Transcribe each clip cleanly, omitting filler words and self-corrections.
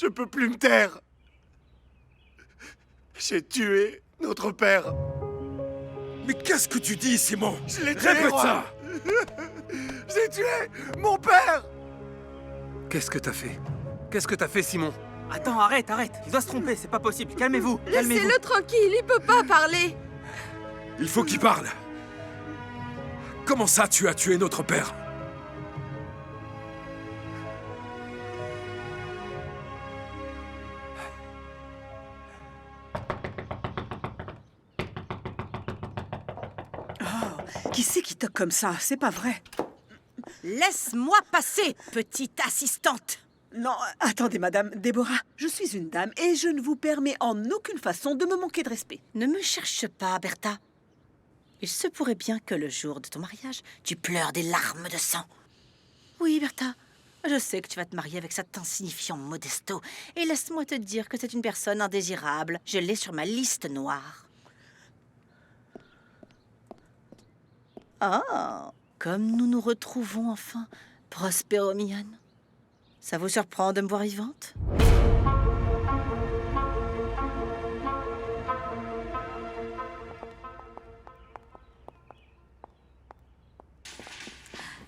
Je peux plus me taire. J'ai tué notre père. Mais qu'est-ce que tu dis, Simon? Je l'ai tué, Répète Juan. ça! J'ai tué mon père. Qu'est-ce que t'as fait? Qu'est-ce que t'as fait, Simon? Attends, arrête. Il doit se tromper, c'est pas possible. Calmez-vous, calmez-vous. Laissez-le tranquille, il peut pas parler. Il faut qu'il parle. Comment ça, tu as tué notre père? Qui c'est qui toque comme ça? C'est pas vrai. Laisse-moi passer, petite assistante. Non, attendez, madame Déborah. Je suis une dame et je ne vous permets en aucune façon de me manquer de respect. Ne me cherche pas, Bertha. Il se pourrait bien que le jour de ton mariage, tu pleures des larmes de sang. Oui, Bertha, je sais que tu vas te marier avec cet insignifiant Modesto. Et laisse-moi te dire que c'est une personne indésirable. Je l'ai sur ma liste noire. Ah, comme nous nous retrouvons enfin, Prospero mignonne. Ça vous surprend de me voir vivante?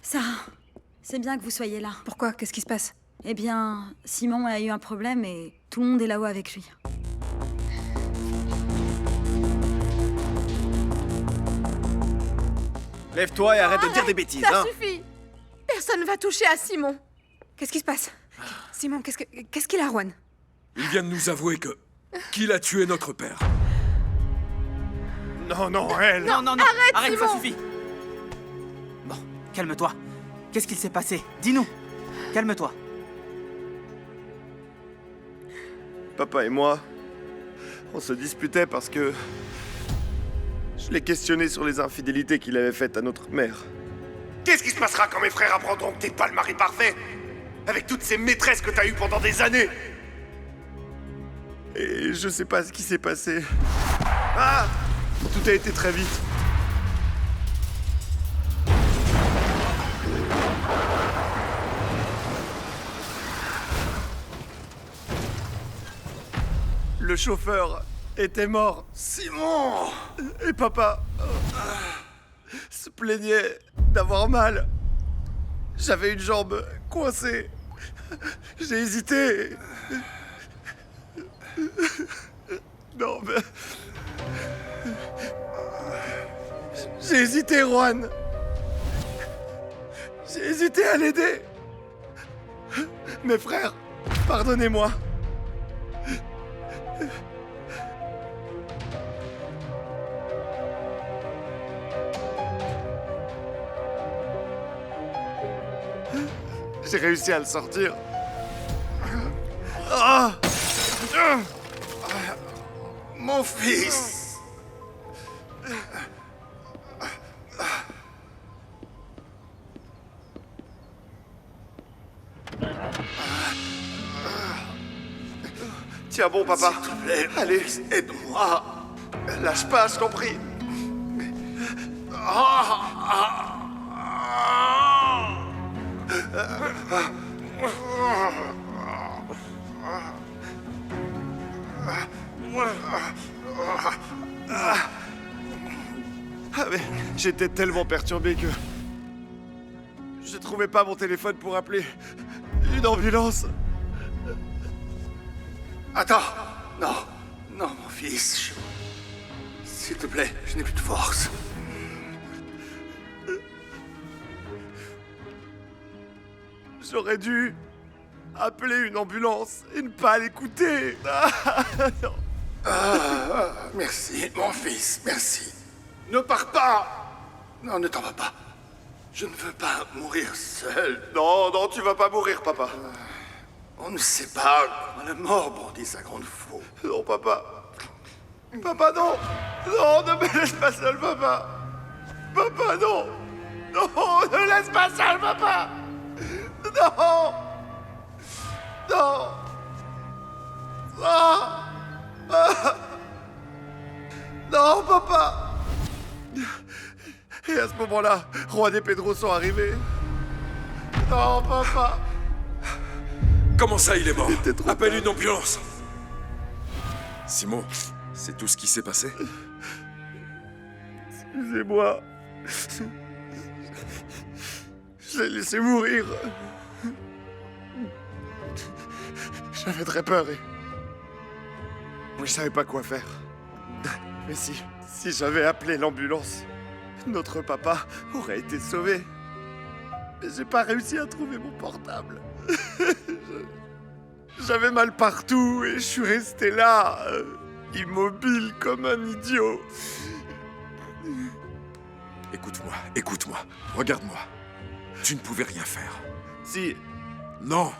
Sarah, c'est bien que vous soyez là. Pourquoi? Qu'est-ce qui se passe? Eh bien, Simon a eu un problème et tout le monde est là-haut avec lui. Lève-toi et arrête de dire des bêtises, Ça hein. suffit. Personne va toucher à Simon. Qu'est-ce qui se passe? Simon, qu'est-ce qu'il a, Juan? Il vient de nous avouer qu'il a tué notre père. Non, elle. Non, arrête, ça Simon. suffit. Bon, calme-toi. Qu'est-ce qu'il s'est passé? Dis-nous. Calme-toi. Papa et moi, on se disputait parce que je l'ai questionné sur les infidélités qu'il avait faites à notre mère. Qu'est-ce qui se passera quand mes frères apprendront que t'es pas le mari parfait? Avec toutes ces maîtresses que t'as eues pendant des années. Et je sais pas ce qui s'est passé. Ah! Tout a été très vite. Le chauffeur était mort. Simon! Et papa se plaignait d'avoir mal. J'avais une jambe coincée. J'ai hésité. Non, mais... J'ai hésité, Juan. J'ai hésité à l'aider. Mes frères, pardonnez-moi. J'ai réussi à le sortir. Ah! Mon fils! Tiens bon, papa. S'il te plaît, allez, aide-moi. Lâche pas, je t'en prie. Ah, mais j'étais tellement perturbé que je trouvais pas mon téléphone pour appeler une ambulance. Attends! Non, mon fils. S'il te plaît, je n'ai plus de force. J'aurais dû appeler une ambulance et ne pas l'écouter. Non. Merci, mon fils, merci. Ne pars pas! Non, ne t'en vas pas. Je ne veux pas mourir seul. Non, tu vas pas mourir, papa. On ne sait pas comment la mort brandit sa grande faux. Non, papa. Papa, non. Non, ne me laisse pas seul, papa. Papa, non. Non, ne laisse pas seul, papa. Non. Non. Ah. Ah. Non, papa. Et à ce moment-là, Juan et Pedro sont arrivés. Non, papa. Comment ça, il est mort? était trop Appelle une ambulance. Simon, c'est tout ce qui s'est passé? Excusez-moi. Je l'ai laissé mourir. J'avais très peur et... Je savais pas quoi faire. Mais si j'avais appelé l'ambulance, notre papa aurait été sauvé. Mais j'ai pas réussi à trouver mon portable. J'avais mal partout et je suis resté là, immobile comme un idiot. Écoute-moi, regarde-moi. Tu ne pouvais rien faire. Si, Non,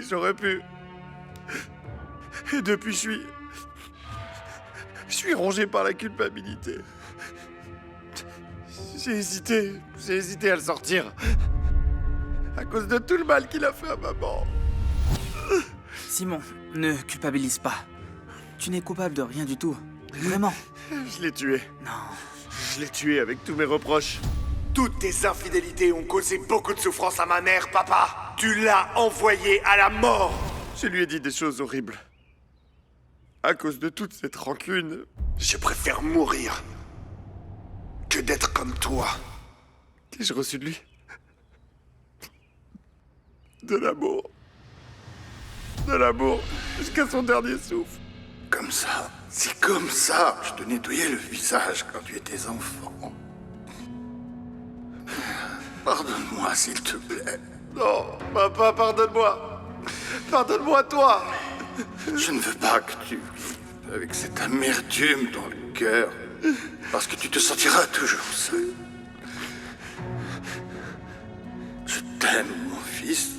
j'aurais pu. Et depuis, je suis rongé par la culpabilité. J'ai hésité à le sortir. À cause de tout le mal qu'il a fait à maman. Simon, ne culpabilise pas. Tu n'es coupable de rien du tout. Vraiment. Je l'ai tué. Non. Je l'ai tué avec tous mes reproches. Toutes tes infidélités ont causé beaucoup de souffrance à ma mère, papa. Tu l'as envoyée à la mort. Je lui ai dit des choses horribles. À cause de toute cette rancune, je préfère mourir que d'être comme toi. Qu'ai-je reçu de lui? De l'amour. De l'amour jusqu'à son dernier souffle. Comme ça, c'est comme ça. Je te nettoyais le visage quand tu étais enfant. Pardonne-moi, s'il te plaît. Non, papa, pardonne-moi. Pardonne-moi, toi. Je ne veux pas que tu vives avec cette amertume dans le cœur, parce que tu te sentiras toujours seul. Je t'aime, mon fils.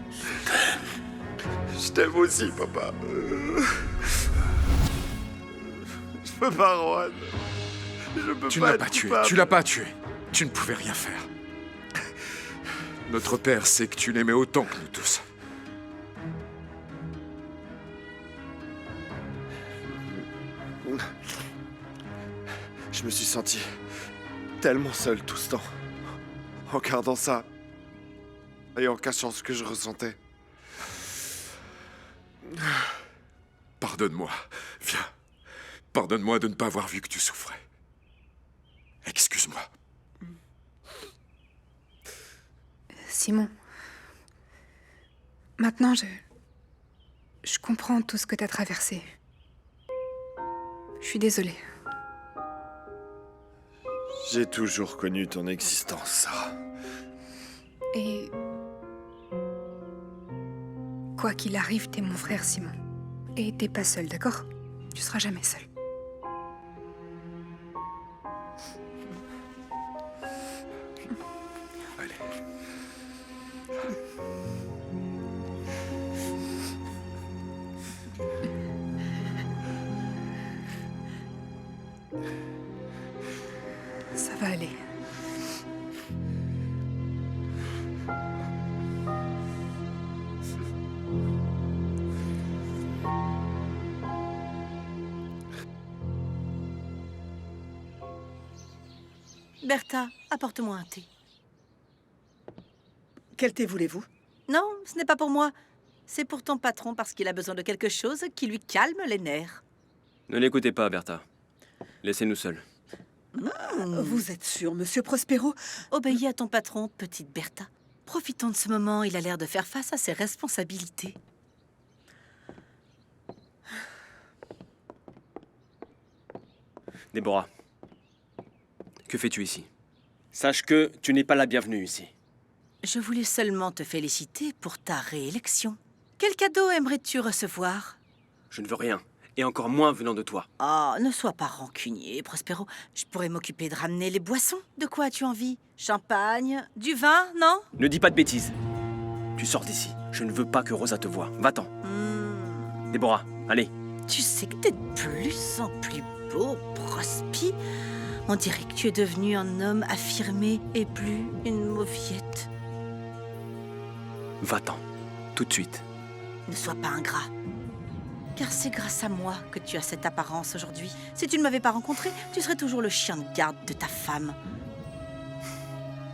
Je t'aime. Je t'aime aussi, papa. Je peux pas, Rohan. Je peux tu pas n'as être pas tué, coupable. tu l'as pas tué. Tu ne pouvais rien faire. Notre père sait que tu l'aimais autant que nous tous. Je me suis senti tellement seul tout ce temps. En gardant ça. Et en cachant ce que je ressentais. Pardonne-moi, viens. Pardonne-moi de ne pas avoir vu que tu souffrais. Excuse-moi. Simon, maintenant je comprends tout ce que t'as traversé. Je suis désolée. J'ai toujours connu ton existence, Sarah. Et quoi qu'il arrive, t'es mon frère, Simon. Et t'es pas seul, d'accord? Tu seras jamais seul. Allez. Ça va aller. Bertha, apporte-moi un thé. Quel thé voulez-vous? Non, ce n'est pas pour moi. C'est pour ton patron parce qu'il a besoin de quelque chose qui lui calme les nerfs. Ne l'écoutez pas, Bertha. Laissez-nous seuls. Vous êtes sûr, monsieur Prospero? Obéis à ton patron, petite Bertha. Profitons de ce moment, il a l'air de faire face à ses responsabilités. Déborah, que fais-tu ici? Sache que tu n'es pas la bienvenue ici. Je voulais seulement te féliciter pour ta réélection. Quel cadeau aimerais-tu recevoir? Je ne veux rien, et encore moins venant de toi. Oh, ne sois pas rancunier, Prospero. Je pourrais m'occuper de ramener les boissons. De quoi as-tu envie? Champagne? Du vin, non? Ne dis pas de bêtises. Tu sors d'ici. Je ne veux pas que Rosa te voie. Va-t'en. Déborah, allez. Tu sais que t'es de plus en plus beau, Prospi. On dirait que tu es devenu un homme affirmé et plus une mauviette. Va-t'en. Tout de suite. Ne sois pas ingrat. Car c'est grâce à moi que tu as cette apparence aujourd'hui. Si tu ne m'avais pas rencontré, tu serais toujours le chien de garde de ta femme.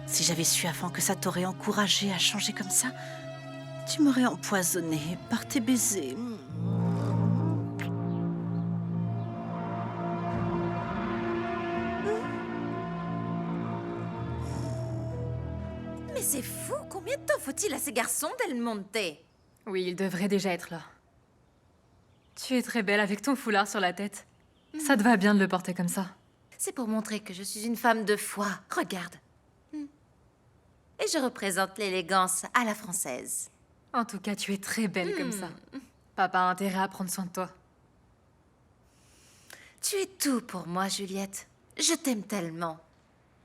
Si j'avais su avant que ça t'aurait encouragé à changer comme ça, Tu m'aurais empoisonné par tes baisers. Mais c'est fou! Combien de temps faut-il à ces garçons d'El Monte? Oui, il devrait déjà être là. Tu es très belle avec ton foulard sur la tête. Ça te va bien de le porter comme ça. C'est pour montrer que je suis une femme de foi. Regarde. Et je représente l'élégance à la française. En tout cas, tu es très belle comme ça. Papa a intérêt à prendre soin de toi. Tu es tout pour moi, Juliette. Je t'aime tellement.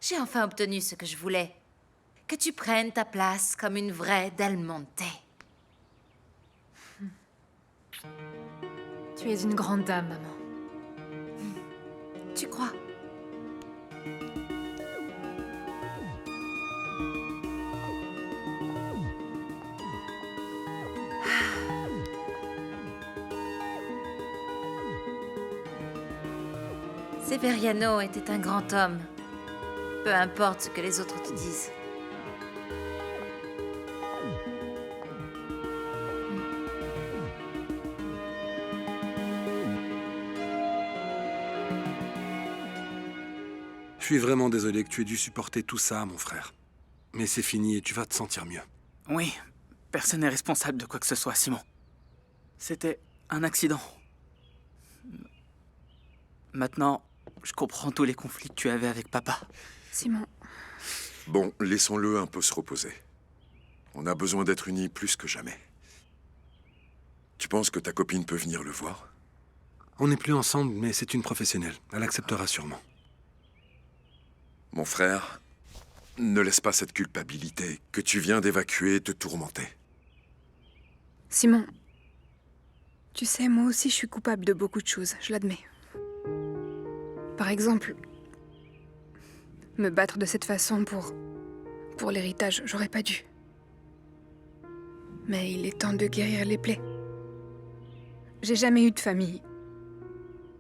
J'ai enfin obtenu ce que je voulais. Que tu prennes ta place comme une vraie Del Monte. Tu es une grande dame, maman. Tu crois? Severiano était un grand homme. Peu importe ce que les autres te disent. Je suis vraiment désolé que tu aies dû supporter tout ça, mon frère. Mais c'est fini et tu vas te sentir mieux. Oui, personne n'est responsable de quoi que ce soit, Simon. C'était un accident. Maintenant, je comprends tous les conflits que tu avais avec papa. Simon, Bon, laissons-le un peu se reposer. On a besoin d'être unis plus que jamais. Tu penses que ta copine peut venir le voir? On n'est plus ensemble, mais c'est une professionnelle. Elle acceptera sûrement. Mon frère, ne laisse pas cette culpabilité que tu viens d'évacuer te tourmenter. Simon, tu sais, moi aussi je suis coupable de beaucoup de choses, je l'admets. Par exemple, me battre de cette façon pour l'héritage, j'aurais pas dû. Mais il est temps de guérir les plaies. J'ai jamais eu de famille.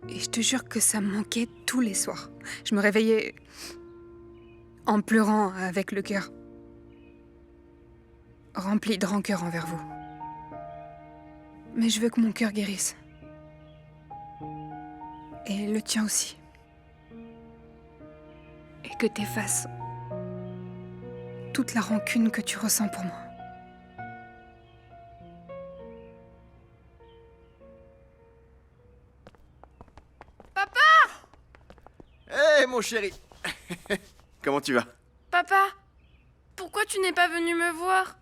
Et je te jure que ça me manquait tous les soirs. Je me réveillais en pleurant avec le cœur rempli de rancœur envers vous. Mais je veux que mon cœur guérisse. Et le tien aussi. Et que t'effaces toute la rancune que tu ressens pour moi. Hé, mon chéri. Comment tu vas? Papa, pourquoi tu n'es pas venu me voir?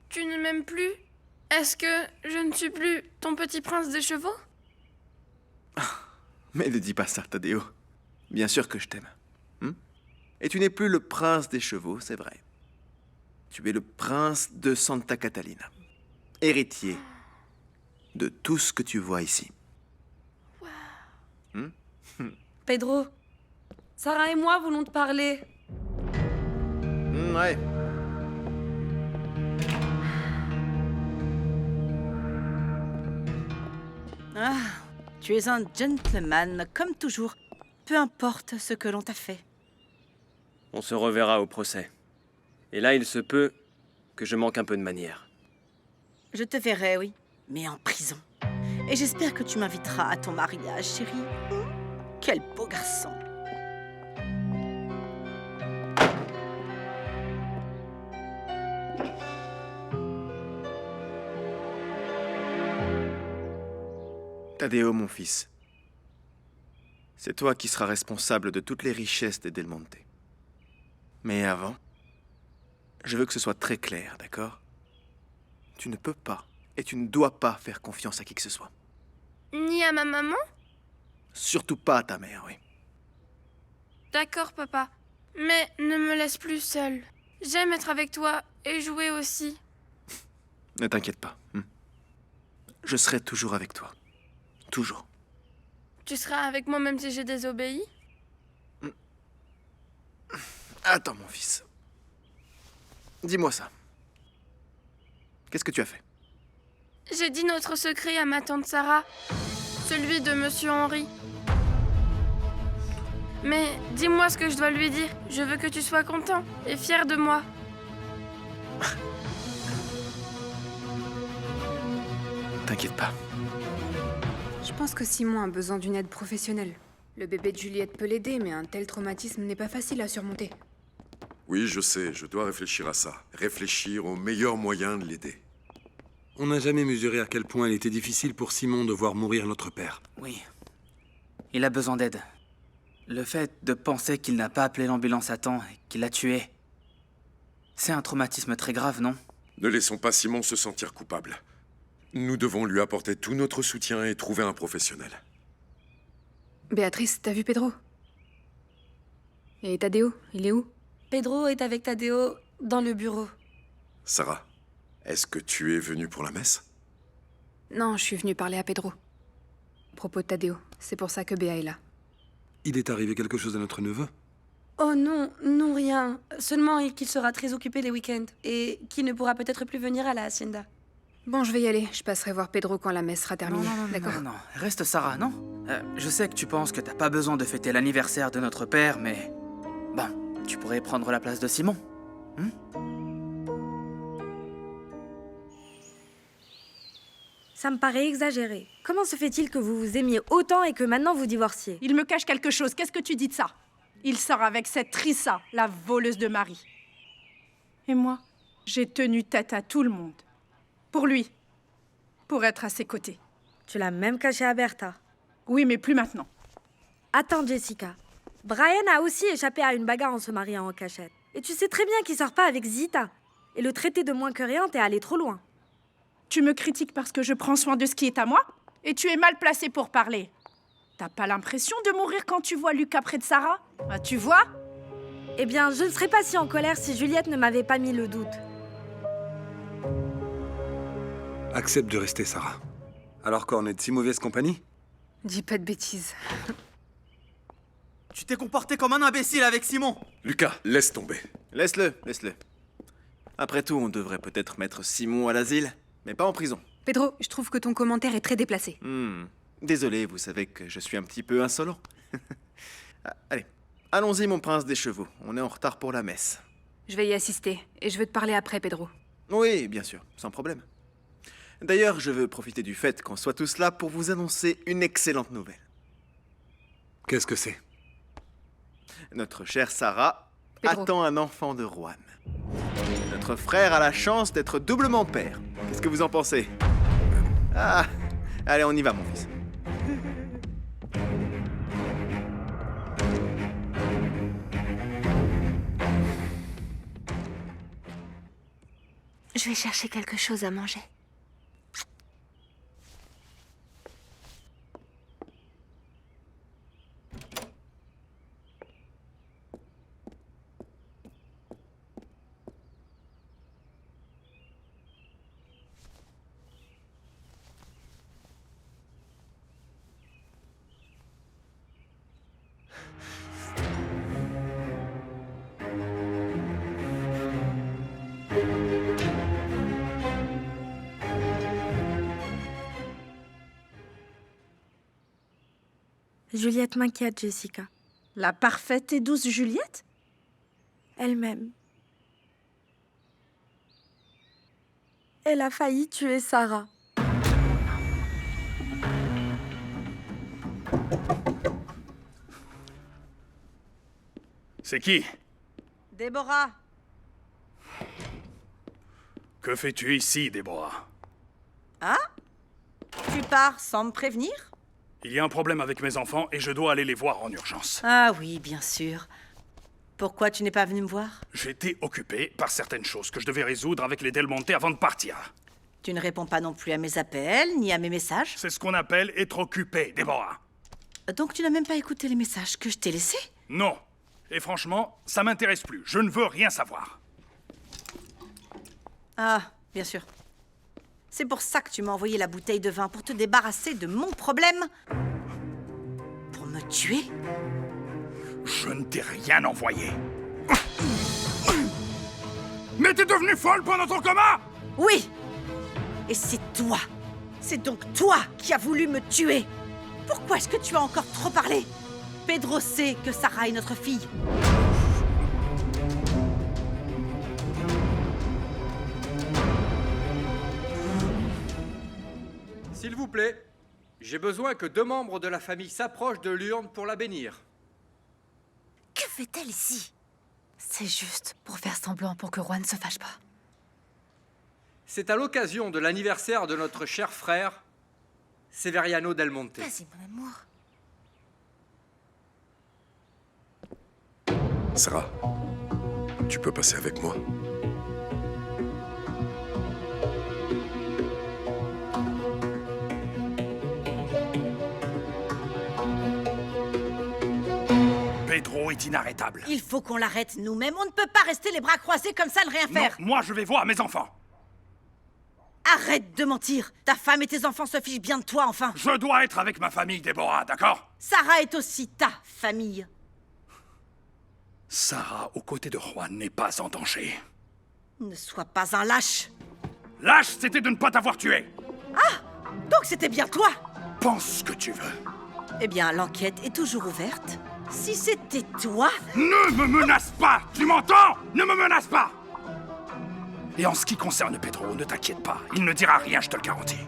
Tu ne m'aimes plus? Est-ce que je ne suis plus ton petit prince des chevaux? Mais ne dis pas ça, Tadeo. Bien sûr que je t'aime. Et tu n'es plus le prince des chevaux, c'est vrai. Tu es le prince de Santa Catalina. Héritier de tout ce que tu vois ici. Pedro, Sarah et moi voulons te parler. Ouais. Ah, tu es un gentleman, comme toujours. Peu importe ce que l'on t'a fait. On se reverra au procès. Et là, il se peut que je manque un peu de manière. Je te verrai, oui, mais en prison. Et j'espère que tu m'inviteras à ton mariage, chérie. Quel beau garçon. Tadeo, mon fils. C'est toi qui seras responsable de toutes les richesses des Del Monte. Mais avant, je veux que ce soit très clair, d'accord? Tu ne peux pas et tu ne dois pas faire confiance à qui que ce soit. Ni à ma maman? Surtout pas à ta mère, oui. D'accord, papa. Mais ne me laisse plus seule. J'aime être avec toi et jouer aussi. Ne t'inquiète pas. Je serai toujours avec toi. Toujours. Tu seras avec moi même si j'ai désobéi? Attends, mon fils. Dis-moi ça. Qu'est-ce que tu as fait? J'ai dit notre secret à ma tante Sarah. Celui de Monsieur Henri. Mais dis-moi ce que je dois lui dire. Je veux que tu sois content et fier de moi. t'inquiète pas. Je pense que Simon a besoin d'une aide professionnelle. Le bébé de Juliette peut l'aider, mais un tel traumatisme n'est pas facile à surmonter. Oui, je sais, je dois réfléchir à ça. Réfléchir au meilleur moyen de l'aider. On n'a jamais mesuré à quel point il était difficile pour Simon de voir mourir notre père. Oui. Il a besoin d'aide. Le fait de penser qu'il n'a pas appelé l'ambulance à temps et qu'il l'a tué, c'est un traumatisme très grave, non? Ne laissons pas Simon se sentir coupable. Nous devons lui apporter tout notre soutien et trouver un professionnel. Béatrice, t'as vu Pedro? Et Tadeo, il est où? Pedro est avec Tadeo dans le bureau. Sarah, est-ce que tu es venue pour la messe? Non, je suis venue parler à Pedro. À propos de Tadeo, c'est pour ça que Béa est là. Il est arrivé quelque chose à notre neveu? Oh non, non rien. Seulement qu'il sera très occupé les week-ends et qu'il ne pourra peut-être plus venir à la hacienda. Bon, je vais y aller. Je passerai voir Pedro quand la messe sera terminée. D'accord? Non, reste Sarah, non? Je sais que tu penses que t'as pas besoin de fêter l'anniversaire de notre père, mais... Bon, tu pourrais prendre la place de Simon. Ça me paraît exagéré. Comment se fait-il que vous vous aimiez autant et que maintenant vous divorciez? Il me cache quelque chose. Qu'est-ce que tu dis de ça? Il sort avec cette Trissa, la voleuse de mari. Et moi, j'ai tenu tête à tout le monde. Pour lui. Pour être à ses côtés. Tu l'as même caché à Bertha. Oui, mais plus maintenant. Attends, Jessica. Brian a aussi échappé à une bagarre en se mariant en cachette. Et tu sais très bien qu'il sort pas avec Zita. Et le traiter de moins que rien, t'es allé trop loin. Tu me critiques parce que je prends soin de ce qui est à moi? Et tu es mal placé pour parler. T'as pas l'impression de mourir quand tu vois Lucas près de Sarah? Ah, tu vois? Eh bien, je ne serais pas si en colère si Juliette ne m'avait pas mis le doute. Accepte de rester, Sarah. Alors qu'on est de si mauvaise compagnie? Dis pas de bêtises. Tu t'es comporté comme un imbécile avec Simon. Lucas, laisse tomber. Laisse-le. Après tout, on devrait peut-être mettre Simon à l'asile, mais pas en prison. Pedro, je trouve que ton commentaire est très déplacé. Désolé, vous savez que je suis un petit peu insolent. Allez, allons-y mon prince des chevaux. On est en retard pour la messe. Je vais y assister, et je veux te parler après, Pedro. Oui, bien sûr, sans problème. D'ailleurs, je veux profiter du fait qu'on soit tous là pour vous annoncer une excellente nouvelle. Qu'est-ce que c'est? Notre chère Sarah Pedro. attend un enfant de Juan. Notre frère a la chance d'être doublement père. Qu'est-ce que vous en pensez? Ah, allez, on y va, mon fils. Je vais chercher quelque chose à manger. Juliette m'inquiète, Jessica. La parfaite et douce Juliette? Elle-même. Elle a failli tuer Sarah. C'est qui? Déborah. Que fais-tu ici, Déborah? Hein? Tu pars sans me prévenir? Il y a un problème avec mes enfants et je dois aller les voir en urgence. Ah oui, bien sûr. Pourquoi tu n'es pas venu me voir? J'étais occupé par certaines choses que je devais résoudre avec les Del Monte avant de partir. Tu ne réponds pas non plus à mes appels, ni à mes messages? C'est ce qu'on appelle être occupé, Déborah. Donc tu n'as même pas écouté les messages que je t'ai laissés? Non. Et franchement, ça m'intéresse plus. Je ne veux rien savoir. Ah, bien sûr. C'est pour ça que tu m'as envoyé la bouteille de vin, pour te débarrasser de mon problème? Pour me tuer? Je ne t'ai rien envoyé. Mais t'es devenue folle pendant ton coma? Oui. Et c'est toi. C'est donc toi qui as voulu me tuer. Pourquoi est-ce que tu as encore trop parlé? Pedro sait que Sarah est notre fille. S'il vous plaît, j'ai besoin que 2 membres de la famille s'approchent de l'urne pour la bénir. Que fait-elle ici? C'est juste pour faire semblant pour que Juan ne se fâche pas. C'est à l'occasion de l'anniversaire de notre cher frère, Severiano Del Monte. Vas-y, mon amour. Sarah, tu peux passer avec moi? Pedro est inarrêtable. Il faut qu'on l'arrête nous-mêmes. On ne peut pas rester les bras croisés comme ça, ne rien faire. Non, moi je vais voir mes enfants. Arrête de mentir. Ta femme et tes enfants se fichent bien de toi, enfin. Je dois être avec ma famille, Déborah, d'accord? Sarah est aussi ta famille. Sarah, aux côtés de Juan, n'est pas en danger. Ne sois pas un lâche. Lâche, c'était de ne pas t'avoir tué. Ah! Donc c'était bien toi? Pense ce que tu veux. Eh bien, l'enquête est toujours ouverte. Si c'était toi... Ne me menace pas! Tu m'entends? Ne me menace pas! Et en ce qui concerne Pedro, ne t'inquiète pas. Il ne dira rien, je te le garantis.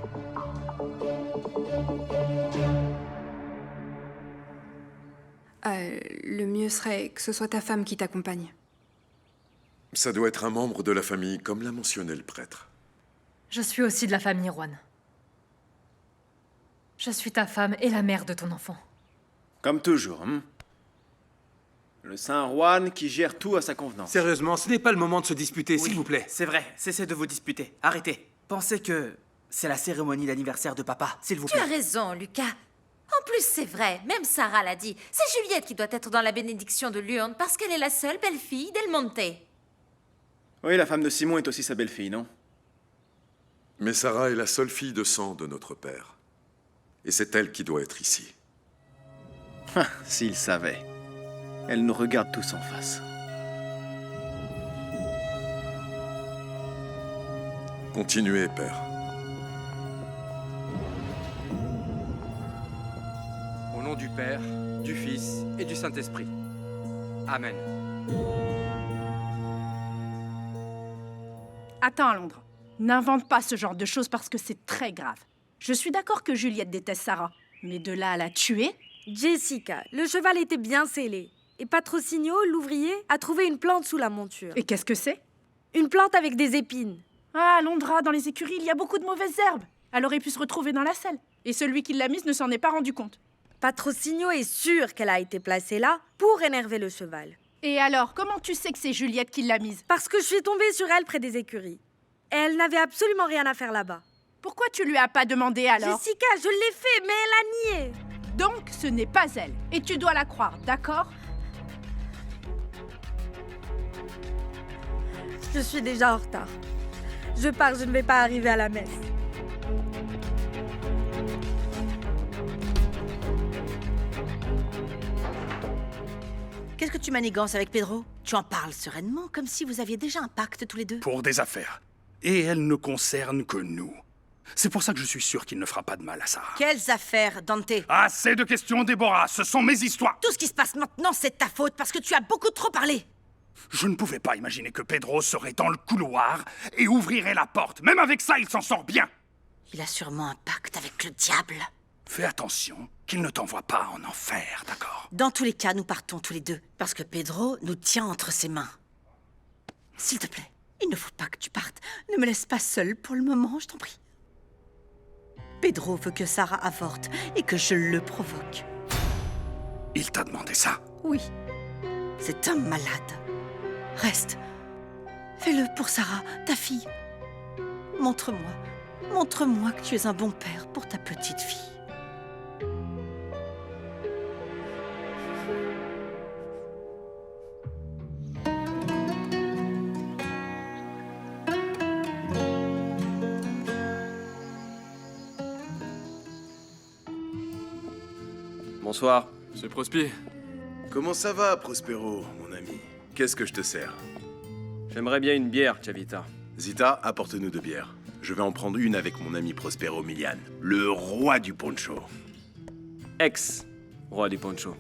Le mieux serait que ce soit ta femme qui t'accompagne. Ça doit être un membre de la famille, comme l'a mentionné le prêtre. Je suis aussi de la famille, Juan. Je suis ta femme et la mère de ton enfant. Comme toujours, hein? Le Saint Juan qui gère tout à sa convenance. Sérieusement, ce n'est pas le moment de se disputer, s'il vous plaît. C'est vrai, cessez de vous disputer. Arrêtez. Pensez que c'est la cérémonie d'anniversaire de papa, s'il vous Tu plaît. as raison, Lucas. En plus, c'est vrai, même Sarah l'a dit. C'est Juliette qui doit être dans la bénédiction de l'urne parce qu'elle est la seule belle-fille Del Monte. Oui, la femme de Simon est aussi sa belle-fille, non? Mais Sarah est la seule fille de sang de notre père. Et c'est elle qui doit être ici. S'il savait. Elle nous regarde tous en face. Continuez, père. Au nom du Père, du Fils et du Saint-Esprit. Amen. Attends, Londres. N'invente pas ce genre de choses parce que c'est très grave. Je suis d'accord que Juliette déteste Sarah, mais de là à la tuer... Jessica, le cheval était bien scellé. Et Patrocinio, l'ouvrier, a trouvé une plante sous la monture. Et qu'est-ce que c'est? Une plante avec des épines. Ah, Londra, dans les écuries, il y a beaucoup de mauvaises herbes. Elle aurait pu se retrouver dans la selle. Et celui qui l'a mise ne s'en est pas rendu compte. Patrocinio est sûr qu'elle a été placée là pour énerver le cheval. Et alors, comment tu sais que c'est Juliette qui l'a mise? Parce que je suis tombée sur elle près des écuries. Et elle n'avait absolument rien à faire là-bas. Pourquoi tu lui as pas demandé alors? Jessica, je l'ai fait, mais elle a nié. Donc, ce n'est pas elle. Et tu dois la croire, d'accord? Je suis déjà en retard. Je pars, je ne vais pas arriver à la messe. Qu'est-ce que tu manigances avec Pedro? Tu en parles sereinement, comme si vous aviez déjà un pacte tous les deux. Pour des affaires. Et elles ne concernent que nous. C'est pour ça que je suis sûr qu'il ne fera pas de mal à Sarah. Quelles affaires, Dante? Assez de questions, Déborah. Ce sont mes histoires. Tout ce qui se passe maintenant, c'est ta faute, parce que tu as beaucoup trop parlé. Je ne pouvais pas imaginer que Pedro serait dans le couloir et ouvrirait la porte. Même avec ça, il s'en sort bien. Il a sûrement un pacte avec le diable. Fais attention qu'il ne t'envoie pas en enfer, d'accord? Dans tous les cas, nous partons tous les deux, parce que Pedro nous tient entre ses mains. S'il te plaît, il ne faut pas que tu partes. Ne me laisse pas seule pour le moment, je t'en prie. Pedro veut que Sarah avorte et que je le provoque. Il t'a demandé ça? Oui. C'est un malade. Reste. Fais-le pour Sarah, ta fille. Montre-moi que tu es un bon père pour ta petite fille. Bonsoir. C'est Prospier. Comment ça va, Prospero, mon ami? Qu'est-ce que je te sers? J'aimerais bien une bière, Chavita. Zita, apporte-nous 2 bières. Je vais en prendre une avec mon ami Prospero Milian, le roi du poncho. Ex-roi du poncho.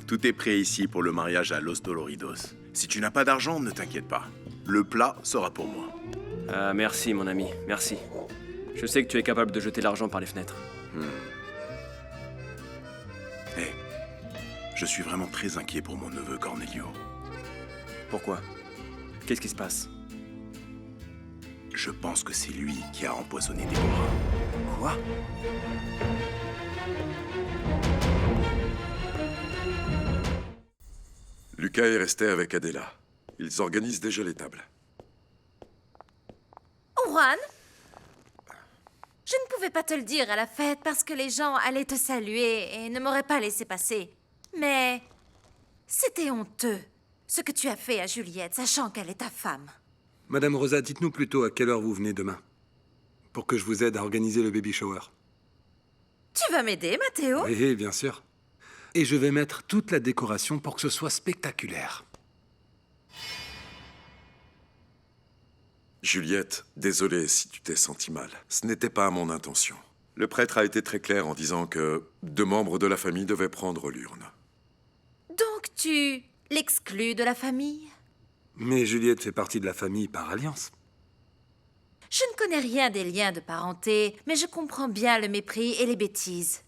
Tout est prêt ici pour le mariage à Los Doloridos. Si tu n'as pas d'argent, ne t'inquiète pas. Le plat sera pour moi. Ah, merci, mon ami, merci. Je sais que tu es capable de jeter l'argent par les fenêtres. Hé, je suis vraiment très inquiet pour mon neveu Cornelio. Pourquoi? Qu'est-ce qui se passe? Je pense que c'est lui qui a empoisonné Déborah. Quoi? Lucas est resté avec Adela. Ils organisent déjà les tables. Juan, je ne pouvais pas te le dire à la fête parce que les gens allaient te saluer et ne m'auraient pas laissé passer. Mais c'était honteux, ce que tu as fait à Juliette, sachant qu'elle est ta femme. Madame Rosa, dites-nous plutôt à quelle heure vous venez demain, pour que je vous aide à organiser le baby shower. Tu vas m'aider, Mathéo? Oui, bien sûr. Et je vais mettre toute la décoration pour que ce soit spectaculaire. Juliette, désolé si tu t'es senti mal. Ce n'était pas mon intention. Le prêtre a été très clair en disant que 2 membres de la famille devaient prendre l'urne. Donc tu l'exclus de la famille? Mais Juliette fait partie de la famille par alliance. Je ne connais rien des liens de parenté, mais je comprends bien le mépris et les bêtises.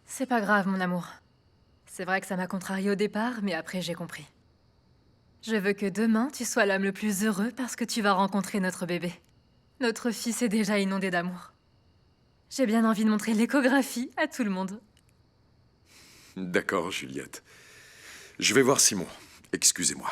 C'est pas grave, mon amour. C'est vrai que ça m'a contrarié au départ, mais après j'ai compris. Je veux que demain, tu sois l'homme le plus heureux parce que tu vas rencontrer notre bébé. Notre fils est déjà inondé d'amour. J'ai bien envie de montrer l'échographie à tout le monde. D'accord, Juliette. Je vais voir Simon. Excusez-moi.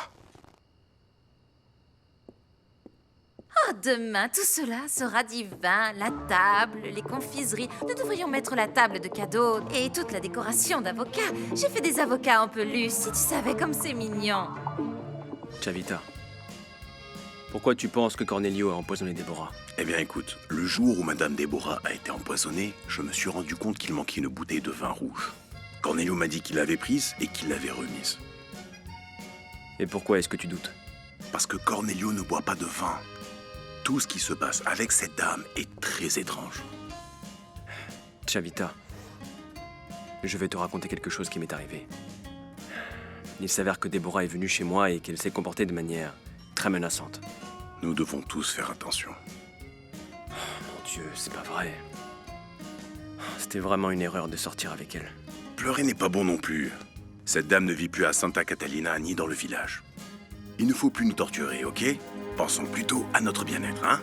Oh, demain, tout cela sera divin. La table, les confiseries. Nous devrions mettre la table de cadeaux et toute la décoration d'avocats. J'ai fait des avocats en peluche, si tu savais comme c'est mignon. Chavita, pourquoi tu penses que Cornelio a empoisonné Déborah? Eh bien écoute, le jour où Madame Déborah a été empoisonnée, je me suis rendu compte qu'il manquait une bouteille de vin rouge. Cornelio m'a dit qu'il l'avait prise et qu'il l'avait remise. Et pourquoi est-ce que tu doutes? Parce que Cornelio ne boit pas de vin. Tout ce qui se passe avec cette dame est très étrange. Chavita, je vais te raconter quelque chose qui m'est arrivé. Il s'avère que Déborah est venue chez moi et qu'elle s'est comportée de manière très menaçante. Nous devons tous faire attention. Oh, mon Dieu, c'est pas vrai. C'était vraiment une erreur de sortir avec elle. Pleurer n'est pas bon non plus. Cette dame ne vit plus à Santa Catalina ni dans le village. Il ne faut plus nous torturer, ok? Pensons plutôt à notre bien-être, hein?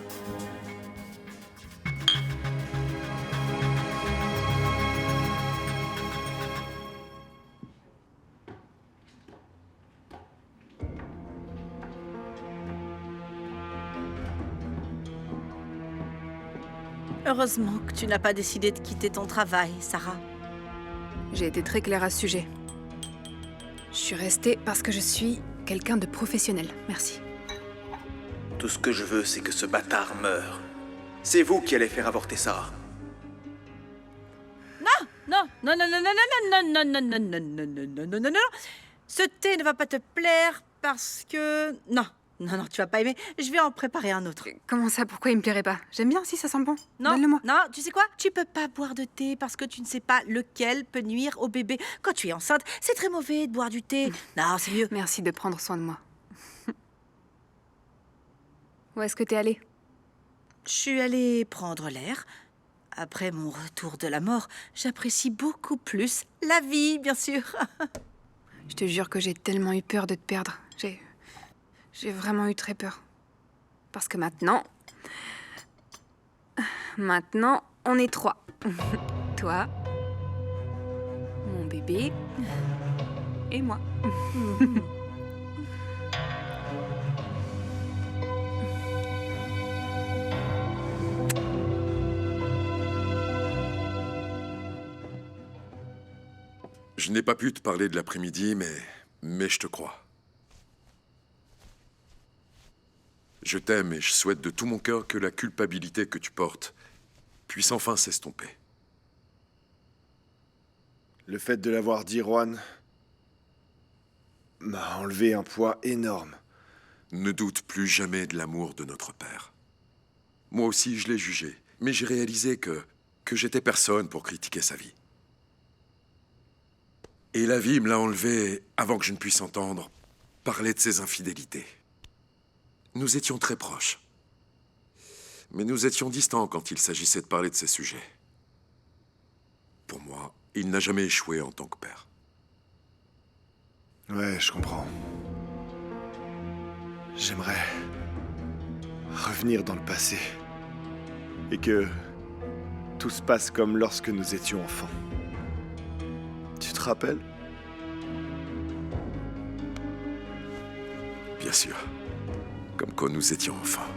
Heureusement que tu n'as pas décidé de quitter ton travail, Sarah. J'ai été très claire à ce sujet. Je suis restée parce que je suis quelqu'un de professionnel. Merci. Tout ce que je veux, c'est que ce bâtard meure. C'est vous qui allez faire avorter Sarah. Non, non, non, non, non, non, non, non, non, non, non, non, non, non, non, non, non. Ce thé ne va pas te plaire parce que... Non, non, non, tu vas pas aimer. Je vais en préparer un autre. Comment ça? Pourquoi il me plairait pas? J'aime bien si ça sent bon. Non, Donne-le-moi. non, tu sais quoi? Tu peux pas boire de thé parce que tu ne sais pas lequel peut nuire au bébé. Quand tu es enceinte, c'est très mauvais de boire du thé. Non, c'est mieux. Merci de prendre soin de moi. Où est-ce que t'es allée? Je suis allée prendre l'air. Après mon retour de la mort, j'apprécie beaucoup plus la vie, bien sûr. Je te jure que j'ai tellement eu peur de te perdre. J'ai vraiment eu très peur. Parce que maintenant, on est 3. Toi, mon bébé et moi. Je n'ai pas pu te parler de l'après-midi, mais je te crois. Je t'aime et je souhaite de tout mon cœur que la culpabilité que tu portes puisse enfin s'estomper. Le fait de l'avoir dit, Juan, m'a enlevé un poids énorme. Ne doute plus jamais de l'amour de notre père. Moi aussi, je l'ai jugé, mais j'ai réalisé que j'étais personne pour critiquer sa vie. Et la vie me l'a enlevé avant que je ne puisse entendre parler de ses infidélités. Nous étions très proches. Mais nous étions distants quand il s'agissait de parler de ces sujets. Pour moi, il n'a jamais échoué en tant que père. Ouais, je comprends. J'aimerais revenir dans le passé. Et que tout se passe comme lorsque nous étions enfants. Tu te rappelles? Bien sûr. Comme quand nous étions enfants.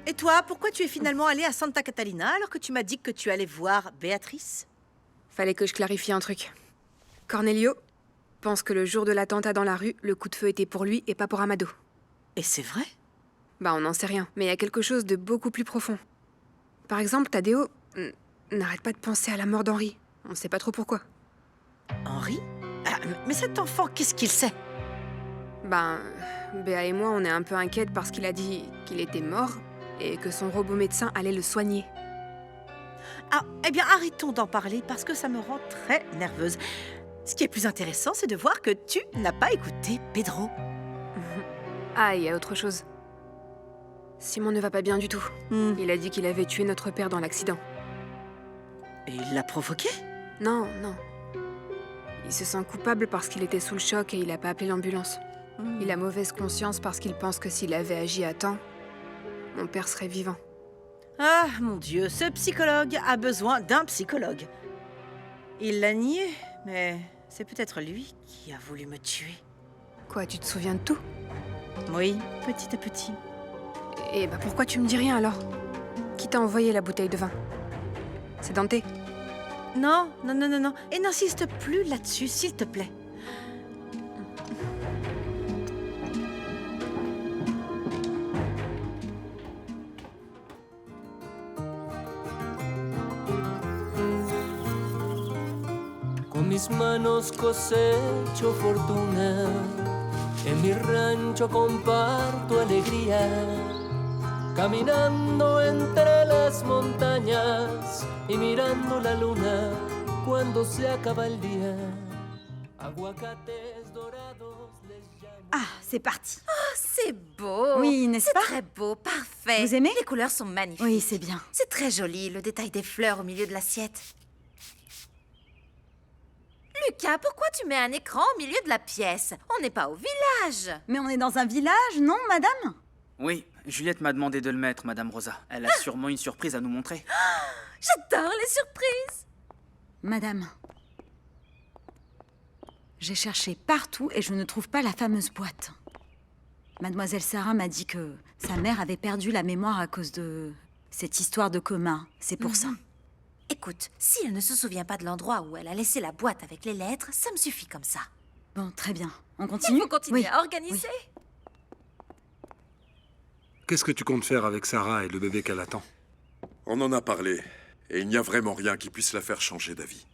Et toi, pourquoi tu es finalement allée à Santa Catalina alors que tu m'as dit que tu allais voir Béatrice? Fallait que je clarifie un truc. Cornelio pense que le jour de l'attentat dans la rue, le coup de feu était pour lui et pas pour Amado. Et c'est vrai? Bah, on n'en sait rien, mais il y a quelque chose de beaucoup plus profond. Par exemple, Tadeo n'arrête pas de penser à la mort d'Henri. On sait pas trop pourquoi. Henri? Ah, mais cet enfant, qu'est-ce qu'il sait? Ben, Béa et moi, on est un peu inquiètes parce qu'il a dit qu'il était mort et que son robot médecin allait le soigner. Ah, eh bien, arrêtons d'en parler parce que ça me rend très nerveuse. Ce qui est plus intéressant, c'est de voir que tu n'as pas écouté Pedro. Ah, il y a autre chose. Simon ne va pas bien du tout. Il a dit qu'il avait tué notre père dans l'accident. Et il l'a provoqué? Non, non. Il se sent coupable parce qu'il était sous le choc et il n'a pas appelé l'ambulance. Il a mauvaise conscience parce qu'il pense que s'il avait agi à temps, mon père serait vivant. Ah, mon Dieu, ce psychologue a besoin d'un psychologue. Il l'a nié, mais c'est peut-être lui qui a voulu me tuer. Quoi, tu te souviens de tout? Oui, petit à petit. Et bah pourquoi tu me dis rien alors? Qui t'a envoyé la bouteille de vin? C'est Dante? Non, non, non, non, non. Et n'insiste plus là-dessus, s'il te plaît. Con mis manos cosecho fortuna, en mi rancho comparto alegría, caminando entre las montañas y mirando la luna cuando se acaba el día. Aguacates dorados les llamo. Ah, c'est parti. Oh, c'est beau. Oui, n'est-ce pas? C'est très beau, parfait. Vous aimez? Les couleurs sont magnifiques. Oui, c'est bien. C'est très joli, le détail des fleurs au milieu de l'assiette. Lucas, pourquoi tu mets un écran au milieu de la pièce? On n'est pas au village. Mais on est dans un village, non, madame? Oui, Juliette m'a demandé de le mettre, Madame Rosa. Elle a sûrement une surprise à nous montrer. J'adore les surprises. Madame, j'ai cherché partout et je ne trouve pas la fameuse boîte. Mademoiselle Sarah m'a dit que sa mère avait perdu la mémoire à cause de cette histoire de coma. C'est pour ça. Écoute, si elle ne se souvient pas de l'endroit où elle a laissé la boîte avec les lettres, ça me suffit comme ça. Bon, très bien. On continue? Il faut continuer Oui. à organiser. Oui. Qu'est-ce que tu comptes faire avec Sarah et le bébé qu'elle attend? On en a parlé, et il n'y a vraiment rien qui puisse la faire changer d'avis.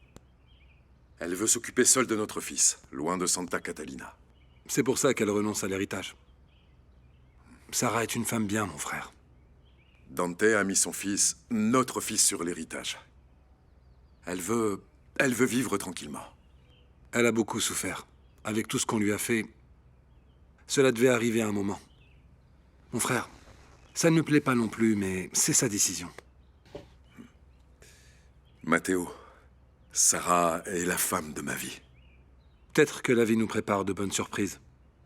Elle veut s'occuper seule de notre fils, loin de Santa Catalina. C'est pour ça qu'elle renonce à l'héritage. Sarah est une femme bien, mon frère. Dante a mis son fils, notre fils, sur l'héritage. Elle veut vivre tranquillement. Elle a beaucoup souffert. Avec tout ce qu'on lui a fait, cela devait arriver à un moment. Mon frère, ça ne me plaît pas non plus, mais c'est sa décision. Matteo, Sarah est la femme de ma vie. Peut-être que la vie nous prépare de bonnes surprises.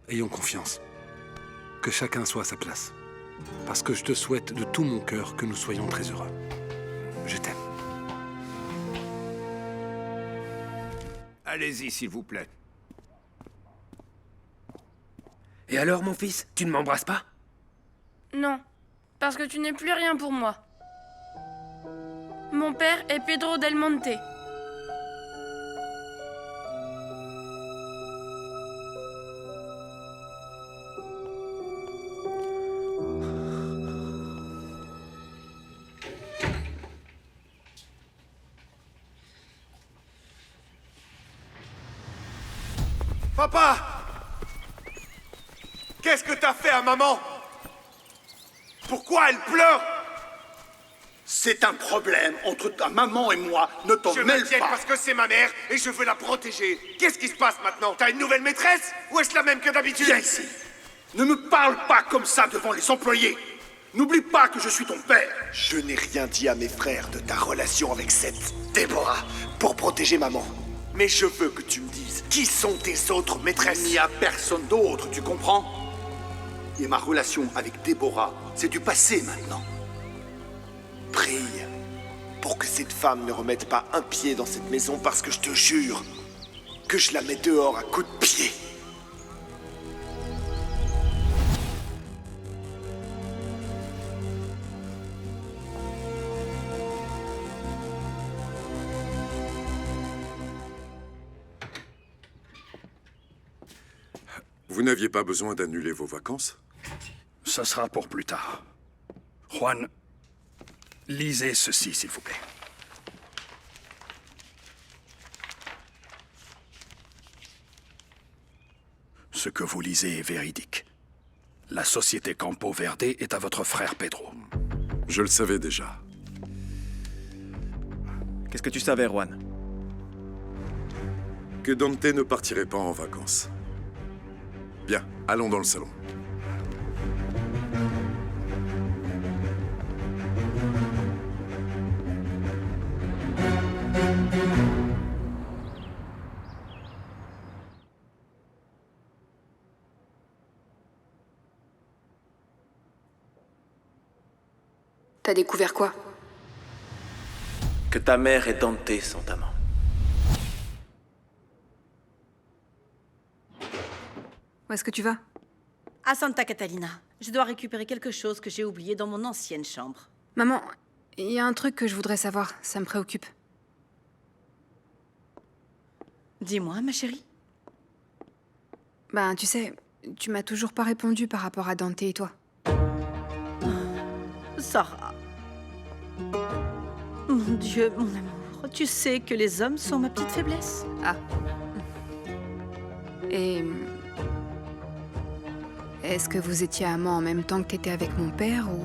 Ayons confiance. Que chacun soit à sa place. Parce que je te souhaite de tout mon cœur que nous soyons très heureux. Je t'aime. Allez-y, s'il vous plaît. Et alors, mon fils, tu ne m'embrasses pas? Non, parce que tu n'es plus rien pour moi. Mon père est Pedro Del Monte. Papa! Qu'est-ce que t'as fait à maman? Pourquoi elle pleure? C'est un problème entre ta maman et moi. Ne t'en Je mêle m'inquiète pas. parce que c'est ma mère et je veux la protéger. Qu'est-ce qui se passe maintenant? T'as une nouvelle maîtresse? Ou est-ce la même que d'habitude? Viens ici. Ne me parle pas comme ça devant les employés. N'oublie pas que je suis ton père. Je n'ai rien dit à mes frères de ta relation avec cette Déborah pour protéger maman. Mais je veux que tu me dises qui sont tes autres maîtresses. Il n'y a personne d'autre, tu comprends? Et ma relation avec Déborah, c'est du passé maintenant. Prie pour que cette femme ne remette pas un pied dans cette maison parce que je te jure que je la mets dehors à coups de pied. Vous n'aviez pas besoin d'annuler vos vacances? Ça sera pour plus tard. Juan, lisez ceci, s'il vous plaît. Ce que vous lisez est véridique. La société Campo Verde est à votre frère Pedro. Je le savais déjà. Qu'est-ce que tu savais, Juan? Que Dante ne partirait pas en vacances. Bien, allons dans le salon. T'as découvert quoi? Que ta mère et Dante sont amants. Où est-ce que tu vas? À Santa Catalina. Je dois récupérer quelque chose que j'ai oublié dans mon ancienne chambre. Maman, il y a un truc que je voudrais savoir. Ça me préoccupe. Dis-moi, ma chérie. Ben, tu sais, tu m'as toujours pas répondu par rapport à Dante et toi. Sarah. Mon Dieu, mon amour. Tu sais que les hommes sont ma petite faiblesse. Ah. Et... Est-ce que vous étiez amants en même temps que t'étais avec mon père, ou...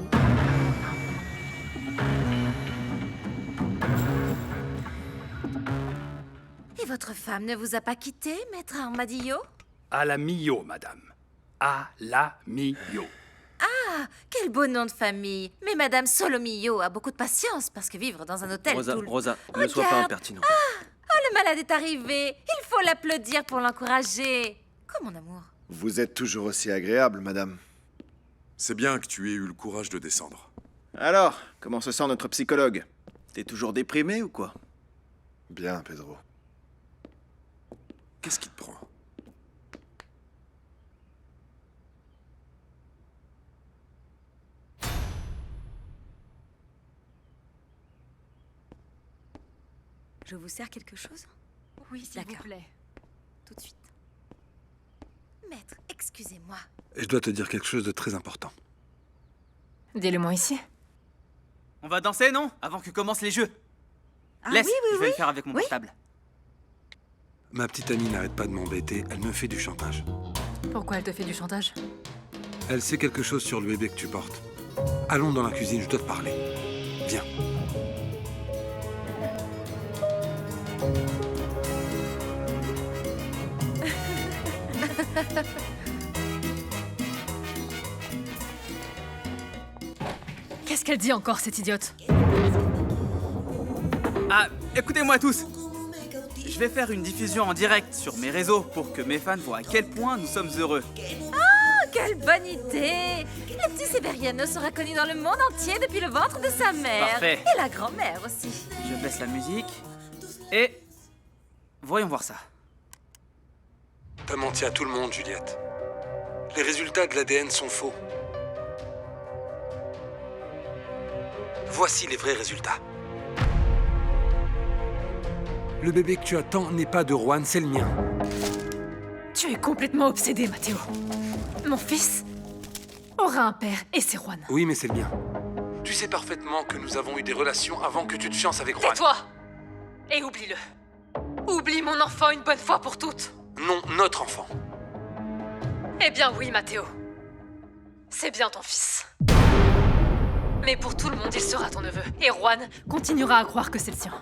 Et votre femme ne vous a pas quitté, maître Armadillo? À la Millo, madame. À la Millo. Ah, quel beau nom de famille. Mais madame Solomillo a beaucoup de patience parce que vivre dans un hôtel tout le... Rosa, ne sois pas Regarde. impertinent. Oh, le malade est arrivé. Il faut l'applaudir pour l'encourager. Quoi, mon amour? Vous êtes toujours aussi agréable, madame. C'est bien que tu aies eu le courage de descendre. Alors, comment se sent notre psychologue? T'es toujours déprimé ou quoi? Bien, Pedro. Qu'est-ce qui te prend? Je vous sers quelque chose? Oui, s'il vous D'accord. plaît. Tout de suite. Maître, excusez-moi. Et je dois te dire quelque chose de très important. Dis-le-moi ici. On va danser, non? Avant que commencent les jeux. Ah Laisse, oui, oui, je vais oui. le faire avec mon Oui. portable. Ma petite amie n'arrête pas de m'embêter, elle me fait du chantage. Pourquoi elle te fait du chantage? Elle sait quelque chose sur le bébé que tu portes. Allons dans la cuisine, je dois te parler. Viens. Qu'est-ce qu'elle dit encore, cette idiote? Ah, écoutez-moi tous. Je vais faire une diffusion en direct sur mes réseaux pour que mes fans voient à quel point nous sommes heureux. Oh, quelle bonne idée! Le petit Severiano sera connu dans le monde entier depuis le ventre de sa mère. Parfait. Et la grand-mère aussi. Je baisse la musique et... voyons voir ça. T'as menti à tout le monde, Juliette. Les résultats de l'ADN sont faux. Voici les vrais résultats. Le bébé que tu attends n'est pas de Juan, c'est le mien. Tu es complètement obsédé, Matteo. Mon fils aura un père, et c'est Juan. Oui, mais c'est le mien. Tu sais parfaitement que nous avons eu des relations avant que tu te fiances avec Juan. Tais-toi! Et oublie-le. Oublie mon enfant une bonne fois pour toutes. Non, notre enfant. Eh bien oui, Matteo. C'est bien ton fils. Mais pour tout le monde, il sera ton neveu. Et Juan continuera à croire que c'est le sien.